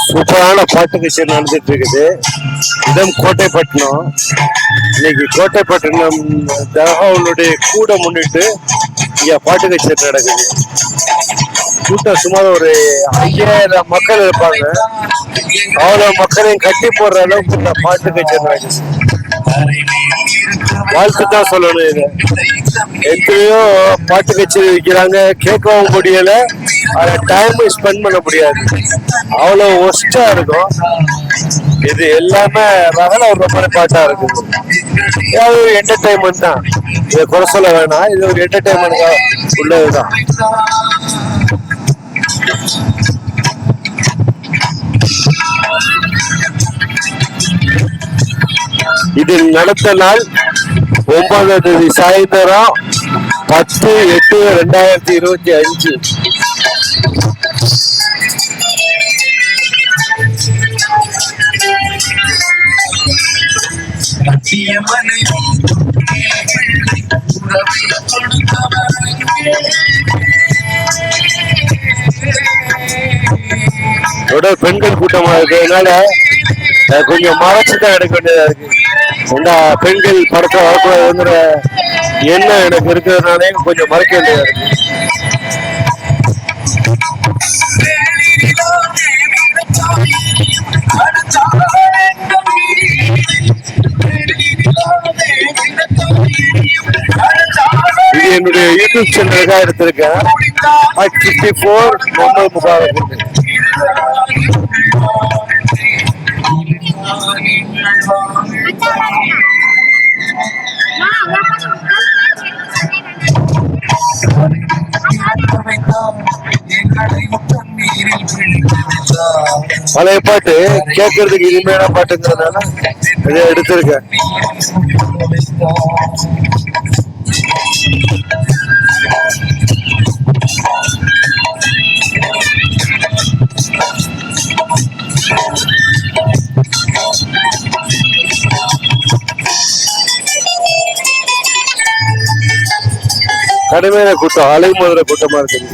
சூப்பரான பாட்டு கச்சேரி நடந்துட்டு இருக்குது. இதம் கோட்டைப்பட்டினம். இன்னைக்கு கோட்டைப்பட்டினம் தர்காவுடைய கூட முன்னிட்டு இங்க பாட்டு கச்சேரி நடக்குது. கூட்டம் சுமார் ஒரு 5000 மக்கள் இருப்பாங்க. அவ்வளவு மக்களையும் கட்டி போடுற அளவுக்கு இந்த பாட்டு கச்சேரி நடக்குது. வாழ்த்து தான் சொல்லணும். இது எத்தனையோ பாட்டு கச்சேரி வைக்கிறாங்க, கேட்கவும் முடியல, அதை டைம் ஸ்பெண்ட் பண்ண முடியாது, அவ்வளவு ஒஸ்டா இருக்கும். இது எல்லாமே ரகல ஒரு மாதிரி பாட்டா இருக்குது. இது ஒரு என்டர்டைன்மெண்ட் தான், இதை குறை சொல்ல வேணாம். இது ஒரு என்டர்டைன்மெண்ட் உள்ளதுதான். இது நடத்த நாள் 9ஆம் தேதி சாயந்தரம் 10/8/2025. தொடர் பெண்கள் கூட்டமா இருக்கிறதுனால கொஞ்சம் மறைச்சுதான் எடுக்க வேண்டியதா இருக்கு. இந்த பெண்கள் படத்தை வரக்கூடாதுங்கிற எண்ணம் எனக்கு இருக்கிறதுனாலே கொஞ்சம் மறைக்க வேண்டியதா இருக்கு. இது என்னுடைய யூடியூப் சேனலுக்காக எடுத்திருக்கேன். 54 முகமது முபாரக். பழைய பாட்டு கேட்கறதுக்கு இனிமையான பாட்டுங்கிறதுனால இதை எடுத்திருக்கேன். கடுமையான கூட்டம், அலை மோதுற கூட்டமா இருக்குது.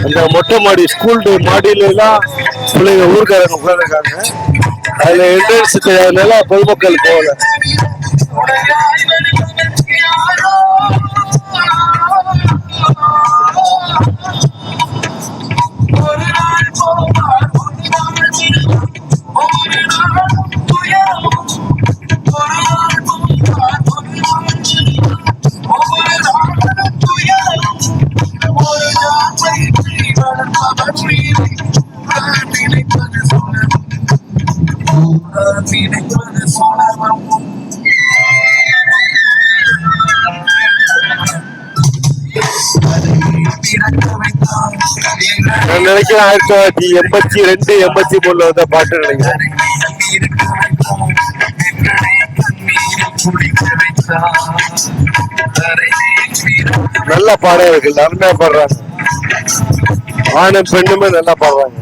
அந்த மொட்டை மாடி ஸ்கூல் மாடியில எல்லாம் பிள்ளைங்க ஊருக்காரங்க உட்கார்ந்துருக்காங்க. அதுல என்ட்ரன்ஸ் தெரியாதனால பொதுமக்கள் போகல. நான் நினைக்கிறேன் 1982, 83 வந்த பாட்டு நினைக்கிறேன். நல்ல பாடம் இருக்கு, அருமையா பாடுறாங்க. ஆணும் பெண்ணுமே நல்லா பாடுறாங்க.